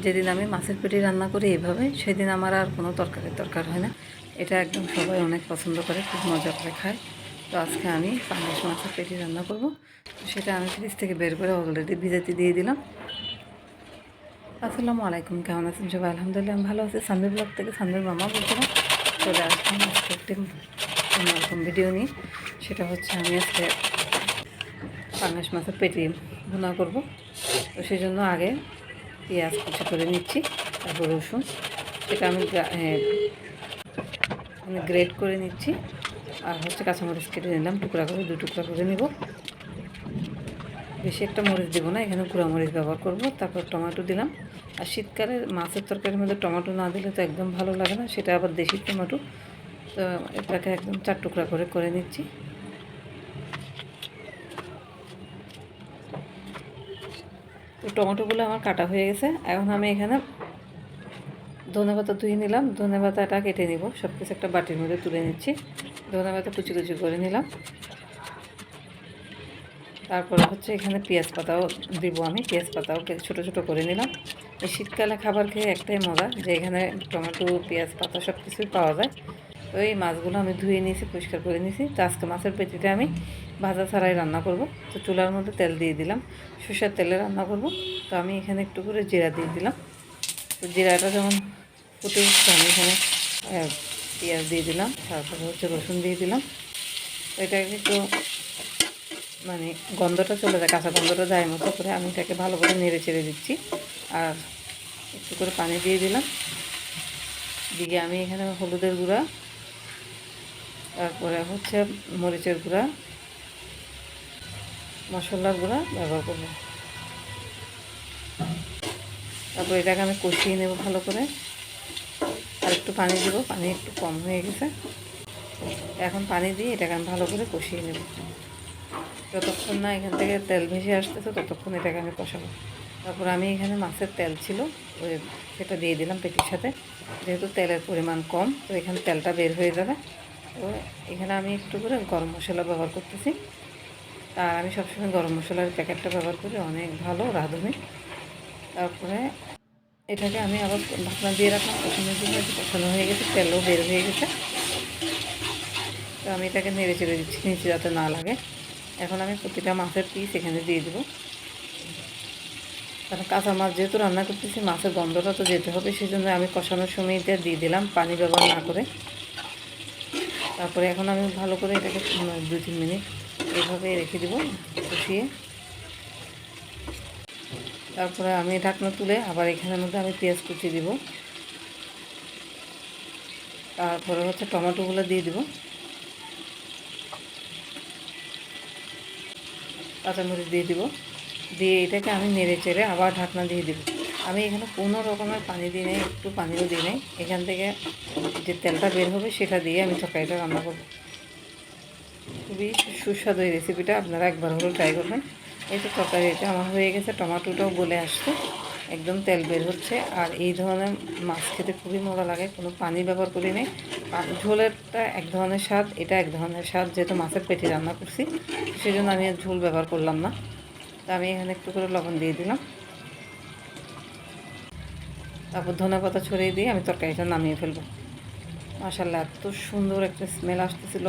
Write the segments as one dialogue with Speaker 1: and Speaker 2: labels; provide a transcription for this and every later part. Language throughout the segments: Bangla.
Speaker 1: যেদিন আমি মাছের পেটি রান্না করি এভাবে, সেদিন আমার আর কোনো তরকারির দরকার হয় না। এটা একদম সবাই অনেক পছন্দ করে, খুব মজা করে খায়। তো আজকে আমি পাঙ্গাস মাছের পেটি রান্না করব। তো সেটা আমি ফ্রিজ থেকে বের করে অলরেডি ভিজাতে দিয়ে দিলাম। আসসালামু আলাইকুম, কেমন আছেন সবাই? আলহামদুলিল্লাহ আমি ভালো আছি। সানভি ব্লগ থেকে সানভির মামা বলছিলাম। চলে আসলাম আজকে একটি অন্যরকম ভিডিও নিয়ে। সেটা হচ্ছে আমি আজকে পাঙ্গাস মাছের পেটি ভুনা করব। তো সেই জন্য আগে পেঁয়াজ কুচি করে নিচ্ছি, তারপর রসুন, সেটা আমি গ্রেট করে নিচ্ছি। আর হচ্ছে কাঁচামরিচ কেটে নিলাম, টুকরা করে 2 টুকরা করে নেব। বেশি একটা মরিচ দেবো না, এখানে গুঁড়া মরিচ ব্যবহার করব। তারপর টমেটো দিলাম। আর শীতকালে মাছের তরকারির মধ্যে টমেটো না দিলে তো একদম ভালো লাগে না, সেটা আবার দেশি টমেটো। তো এটাকে একদম 4 টুকরা করে করে নিচ্ছি। তো টমেটোগুলো আমার কাটা হয়ে গেছে। এখন আমি এখানে ধনেপাতা ধুয়ে নিলাম, ধনেপাতাটা কেটে নিব। সব কিছু একটা বাটির মধ্যে তুলে নিচ্ছি। ধনেপাতা কুচি কুচি করে নিলাম। তারপরে হচ্ছে এখানে পেঁয়াজ পাতাও দিব, আমি পেঁয়াজ পাতাও ছোটো ছোটো করে নিলাম। এই শীতকালে খাবার খেয়ে একটাই মজা, যে এখানে টমেটো, পেঁয়াজ পাতা সব কিছুই পাওয়া যায়। তো এই মাছগুলো আমি ধুয়ে নিয়েছি, পরিষ্কার করে নিয়েছি। তো আজকে মাছের পেটিটা আমি ভাজা ছাড়াই রান্না করব। তো চুলার মধ্যে তেল দিয়ে দিলাম, সরষের তেলে রান্না করব। তো আমি এখানে একটু করে জিরা দিয়ে দিলাম। তো জিরাটা যেমন ফুটে উঠছে, আমি এখানে পেঁয়াজ দিয়ে দিলাম, তারপরে হচ্ছে রসুন দিয়ে দিলাম। এটাকে একটু মানে গন্ধটা চলে যায়, কাঁচা গন্ধটা যায় মতো করে আমি এটাকে ভালো করে নেড়ে চেড়ে দিচ্ছি। আর একটু করে পানি দিয়ে দিলাম। দিয়ে আমি এখানে হলুদের গুঁড়া, তারপরে হচ্ছে মরিচের গুঁড়া, মশলার গুঁড়া ব্যবহার করব। তারপর এটাকে আমি কষিয়ে নেব ভালো করে। আর একটু পানি দেব, পানি একটু কম হয়ে গেছে। এখন পানি দিয়ে এটাকে আমি ভালো করে কষিয়ে নেব। যতক্ষণ না এখান থেকে তেল ভেসে আসতেছে ততক্ষণ এটাকে আমি কষাবো। তারপর আমি এখানে মাছের তেল ছিল, ওই সেটা দিয়ে দিলাম পেটির সাথে। যেহেতু তেলের পরিমাণ কম, তো এখানে তেলটা বের হয়ে যাবে। তো এখানে আমি একটু করে গরম মশলা ব্যবহার করতেছি। আর আমি সবসময় গরম মশলার প্যাকেটটা ব্যবহার করি, অনেক ভালো রাঁধুনি। তারপরে এটাকে আমি আবার ঢাকনা দিয়ে রাখলাম, কষানোর জন্য। কষানো হয়ে গেছে, তেলও বের হয়ে গেছে। তো আমি এটাকে নেড়ে চেড়ে দিচ্ছি নিচে যাতে না লাগে। এখন আমি প্রতিটা মাছের পিস এখানে দিয়ে দেবো। কারণ কাঁচা মাছ যেহেতু রান্না করতেছি, মাছের গন্ধটা তো যেতে হবে, সেই জন্য আমি কষানোর সময় এটা দিয়ে দিলাম, পানি ব্যবহার না করে। তারপরে এখন আমি ভালো করে এটাকে 2-3 মিনিট এইভাবে রেখে দেবো কষিয়ে। তারপরে আমি ঢাকনা তুলে আবার এখানের মধ্যে আমি পেঁয়াজ কুচি দিব। তারপরে হচ্ছে টমেটোগুলো দিয়ে দিব, কাঁচামরিচ দিয়ে দিব। দিয়ে এটাকে আমি নেড়ে চেড়ে আবার ঢাকনা দিয়ে দিব। আমি এখানে কোনো রকমের পানি দিই নাই, একটু পানিও দিই নাই। এখান থেকে যে তেলটা বের হবে সেটা দিয়ে আমি তরকারিটা রান্না করব। খুবই সুস্বাদু এই রেসিপিটা, আপনারা একবার হলেও ট্রাই করবেন। এই তো তরকারিটা আমার হয়ে গেছে, টমেটোটাও গলে আসছে, একদম তেল বের হচ্ছে। আর এই ধরনের মাছ খেতে খুবই মজা লাগে, কোনো পানি ব্যবহার করি নেই। ঝোলেরটা এক ধরনের স্বাদ, এটা এক ধরনের স্বাদ। যেহেতু মাছের পেটি রান্না করছি, সেই জন্য আমি আর ঝোল ব্যবহার করলাম না। তা আমি এখানে একটু করে লবণ দিয়ে দিলাম। তারপর ধনেপাতা ছড়িয়ে দিয়ে আমি তরকারিটা নামিয়ে ফেলবো। মাশাআল্লাহ, এত সুন্দর একটা স্মেল আসতেছিল,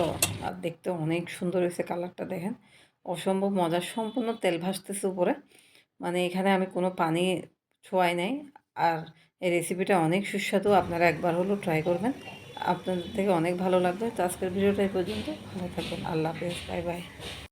Speaker 1: আর দেখতে অনেক সুন্দর হয়েছে। কালারটা দেখেন, অসম্ভব মজার। সম্পূর্ণ তেল ভাসতেছে উপরে, মানে এখানে আমি কোনো পানি ছোঁয়াই নাই। আর এই রেসিপিটা অনেক সুস্বাদু, আপনারা একবার হলেও ট্রাই করবেন, আপনাদের থেকে অনেক ভালো লাগবে। তো আজকের ভিডিওটা এই পর্যন্ত। ভালো থাকবেন, আল্লাহ হাফেজ, বাই বাই।